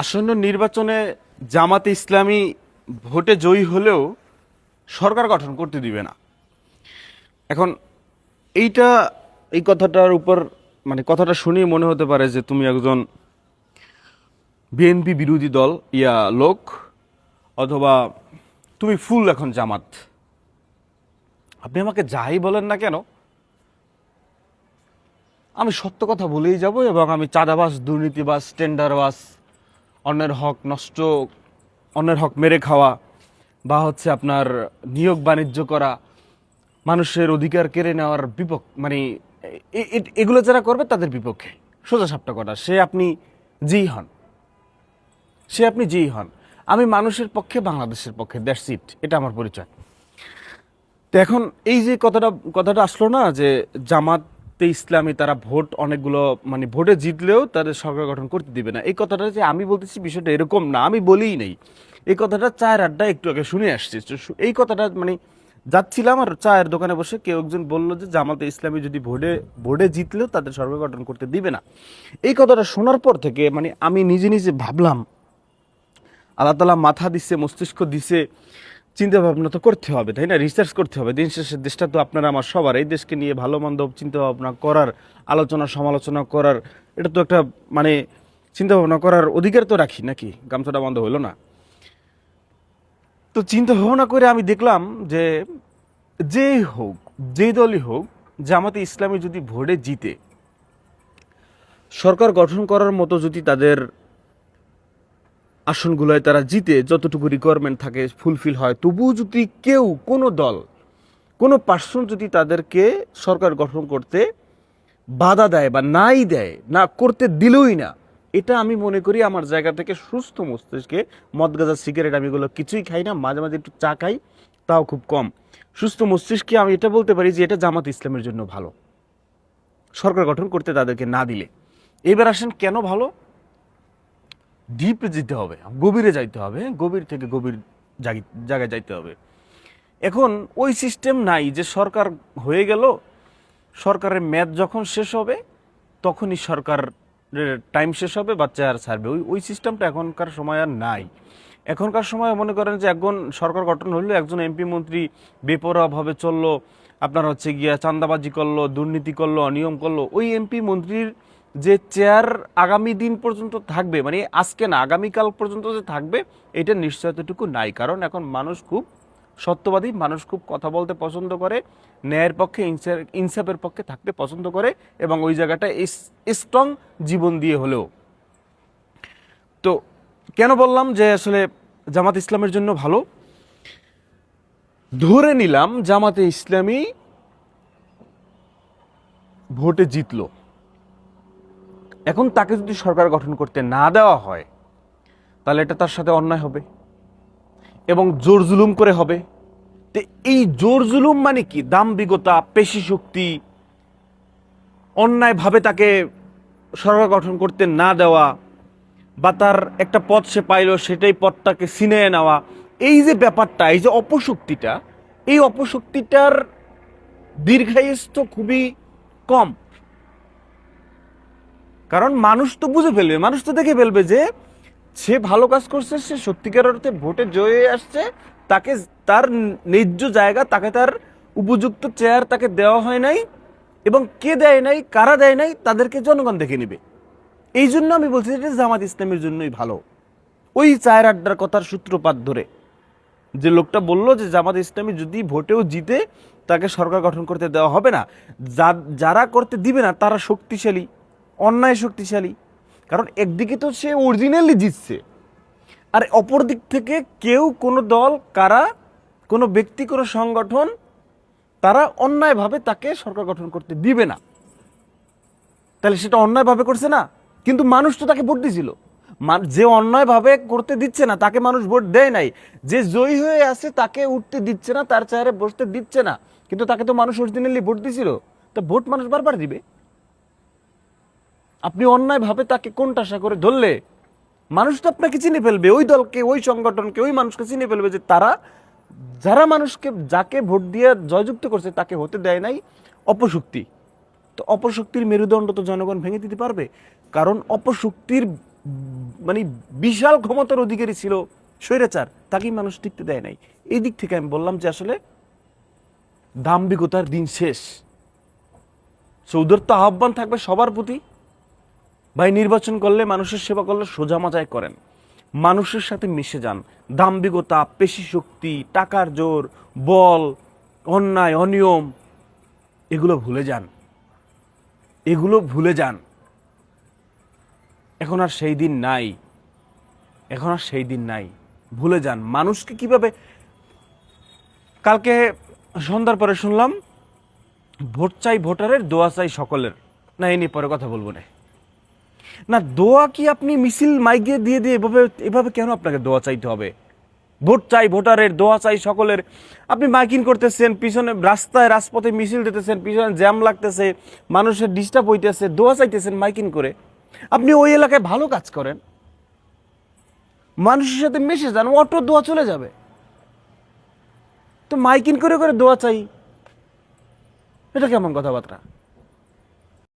আসন্ন নির্বাচনে জামাতে ইসলামী ভোটে জয়ী হলেও সরকার গঠন করতে দিবে না। এখন এইটা এই কথাটার উপর কথাটা শুনেই মনে হতে পারে যে তুমি একজন বিএনপি বিরোধী দল লোক, অথবা তুমি ফুল এখন জামাত। আপনি আমাকে যাই বলেন না কেন, আমি সত্য কথা বলেই যাব এবং আমি চাঁদাবাজ, দুর্নীতিবাজ, টেন্ডারবাজ, অন্যের হক নষ্ট, অন্যের হক মেরে খাওয়া, বা আপনার নিয়োগ বাণিজ্য করা, মানুষের অধিকার কেড়ে নেওয়ার এগুলো যারা করবে তাদের বিপক্ষে সোজা সাপটা করা। সে আপনি যেই হন, আমি মানুষের পক্ষে, বাংলাদেশের পক্ষে, দ্যাটস ইট। এটা আমার পরিচয়। তো এখন এই যে কথাটা আসলো না, যে জামাতে ইসলামী তারা ভোট অনেকগুলো ভোটে জিতলেও তাদের সরকার গঠন করতে দিবে না, এই কথাটা যে আমি বলতেছি বিষয়টা এরকম না, আমি বলিই নেই। এই কথাটা চায়ের আড্ডা একটু আগে শুনে আসছি। এই কথাটা যাচ্ছিলাম আর চায়ের দোকানে বসে কেউ একজন বলল যে জামাতে ইসলামী যদি ভোটে জিতলেও তাদের সরকার গঠন করতে দিবে না। এই কথাটা শোনার পর থেকে আমি নিজে নিজে ভাবলাম, আল্লাহ তাআলা মাথা দিচ্ছে, মস্তিষ্ক দিচ্ছে, চিন্তা ভাবনা তো করতে হবে, তাই না? রিসার্চ করতে হবে। দিন শেষে দেশটা তো আপনারা আমার সবার, এই দেশকে নিয়ে ভালো মন্দ চিন্তা ভাবনা করার, আলোচনা সমালোচনা করার, এটা তো একটা চিন্তা ভাবনা করার অধিকার তো রাখি, নাকি? গামছাটা বন্ধ হলো না। তো চিন্তা ভাবনা করে আমি দেখলাম যে যেই হোক, যেই দলই হোক, জামাতে ইসলামী যদি ভোটে জিতে সরকার গঠন করার মতো যদি তাদের আসনগুলোয় তারা জিতে, যতটুকু রিকোয়ারমেন্ট থাকে ফুলফিল হয়, তবুও যদি কেউ, কোনো দল, কোনো পার্সন যদি তাদেরকে সরকার গঠন করতে বাধা দেয় বা নাই দেয়, না করতে দিলই না, এটা আমি মনে করি আমার জায়গা থেকে সুস্থ মস্তিষ্কে, মদ গাঁজা সিগারেট আমি এগুলো কিছুই খাই না, মাঝে মাঝে একটু চা খাই, তাও খুব কম, সুস্থ মস্তিষ্কে আমি এটা বলতে পারি যে এটা জামাত ইসলামের জন্য ভালো, সরকার গঠন করতে তাদেরকে না দিলে। এবার আসেন কেন ভালো। ডিপে যেতে হবে, গভীরে যাইতে হবে, গভীর থেকে গভীর জায়গায় যাইতে হবে। এখন ওই সিস্টেম নাই যে সরকার হয়ে গেল, সরকারের মেয়াদ যখন শেষ হবে তখনই সরকারের টাইম শেষ হবে, বাচ্চা আর ছাড়বে, ওই সিস্টেমটা এখনকার সময় আর নাই। এখনকার সময় মনে করেন যে একজন সরকার গঠন হলো, একজন এমপি মন্ত্রী বেপরোয়াভাবে চললো, আপনার গিয়া চাঁদাবাজি করলো, দুর্নীতি করলো, অনিয়ম করলো, ওই এমপি মন্ত্রীর যে চেয়ার আগামী দিন পর্যন্ত থাকবে, আজকে না আগামীকাল পর্যন্ত যে থাকবে, এটা নিশ্চয়তাটুকু নাই। কারণ এখন মানুষ খুব সত্যবাদী, মানুষ খুব কথা বলতে পছন্দ করে, ন্যায়ের পক্ষে, ইনসাফের পক্ষে থাকতে পছন্দ করে, এবং ওই জায়গাটা স্ট্রং জীবন দিয়ে হলেও। তো কেন বললাম যে আসলে জামাত ইসলামের জন্য ভালো? ধরে নিলাম জামাতে ইসলামী ভোটে জিতলো, এখন তাকে যদি সরকার গঠন করতে না দেওয়া হয় তাহলে এটা তার সাথে অন্যায় হবে এবং জোর জুলুম করে হবে। তো এই জোর জুলুম কি? দাম্ভিকতা, পেশি শক্তি, অন্যায়ভাবে তাকে সরকার গঠন করতে না দেওয়া, বা তার একটা পদ সে পাইলো সেটাই পদটাকে ছিনিয়ে নেওয়া, এই যে ব্যাপারটা, এই যে অপশক্তিটা, এই অপশক্তিটার দীর্ঘায়ুষ তো খুবই কম। কারণ মানুষ তো বুঝে ফেলবে, মানুষ তো দেখে ফেলবে যে সে ভালো কাজ করছে, সে সত্যিকার অর্থে ভোটে জয়ে আসছে, তাকে তার ন্যায্য জায়গা, তাকে তার উপযুক্ত চেয়ার তাকে দেওয়া হয় নাই, এবং কে দেয় নাই, কারা দেয় নাই, তাদেরকে জনগণ দেখে নেবে। এই জন্য আমি বলছি যে জামাত ইসলামের জন্যই ভালো। ওই চায়ের আড্ডার কথার সূত্রপাত ধরে যে লোকটা বলল যে জামাত ইসলামী যদি ভোটেও জিতে তাকে সরকার গঠন করতে দেওয়া হবে না, যারা করতে দিবে না তারা শক্তিশালী, অন্যায় শক্তিশালী। কারণ একদিকে তো সে অরিজিনালি জিতছে, আর অপর দিক থেকে কেউ, কোনো দল, কারা, কোনো ব্যক্তি, কোনো সংগঠন, তারা অন্যায়ভাবে তাকে সরকার গঠন করতে দিবে না। তাহলে সেটা অন্যায়ভাবে করছে না? কিন্তু মানুষ তো তাকে ভোট দিয়েছিল। যে অন্যায়ভাবে করতে দিচ্ছে না তাকে মানুষ ভোট দেয় নাই, যে জয়ী হয়ে আছে তাকে উঠতে দিচ্ছে না, তার চেয়ারে বসতে দিচ্ছে না, কিন্তু তাকে তো মানুষ অরিজিনালি ভোট দিয়েছিল। তো ভোট মানুষ বারবার দিবে। আপনি অন্যায়ভাবে তাকে কোণঠাসা করে ধরলে মানুষ তো আপনাকে চিনে ফেলবে, ওই দলকে, ওই সংগঠনকে, ওই মানুষকে চিনে ফেলবে যে যারা মানুষকে, যাকে ভোট দিয়ে জয়যুক্ত করছে তাকে হতে দেয় নাই অপশক্তি। তো অপশক্তির মেরুদণ্ড তো জনগণ ভেঙে দিতে পারবে। কারণ অপশক্তির মানে বিশাল ক্ষমতার অধিকারী ছিল স্বৈরাচার, তাকেই মানুষ টিকতে দেয় নাই। এই দিক থেকে আমি বললাম যে আসলে দাম্ভিকতার দিন শেষ। সৌদত্ত আহ্বান থাকবে সবার প্রতি, ভাই নির্বাচন করলে, মানুষের সেবা করলে সোজা মাজায় করেন, মানুষের সাথে মিশে যান। দাম্ভিকতা, পেশি শক্তি, টাকার জোর, বল, অন্যায়, অনিয়ম, এগুলো ভুলে যান, এগুলো ভুলে যান। এখন আর সেই দিন নাই, এখন আর সেই দিন নাই, ভুলে যান। মানুষকে কিভাবে, কালকে সন্ধ্যার পরে শুনলাম ভোট চাই ভোটারের, দোয়া চাই সকলের। না, এই নিয়ে পরে কথা বলবো না। না, দোয়া কি আপনি মিছিল মাইকে দিয়ে দিয়ে এভাবে এভাবে কেন আপনাকে দোয়া চাইতে হবে? ভোট চাই ভোটারের, দোয়া চাই সকলের। আপনি মাইকিং করতেছেন, পিছনে রাস্তায় রাজপথে মিছিল দিতেছেন, পিছনে জ্যাম লাগতেছে, মানুষের ডিস্টার্ব হইতেছে, দোয়া চাইতেছেন মাইকিং করে। আপনি ওই এলাকায় ভালো কাজ করেন, মানুষের সাথে মিশে যান, অটো দোয়া চলে যাবে। তো মাইকিং করে করে দোয়া চাই, এটা কেমন কথাবার্তা?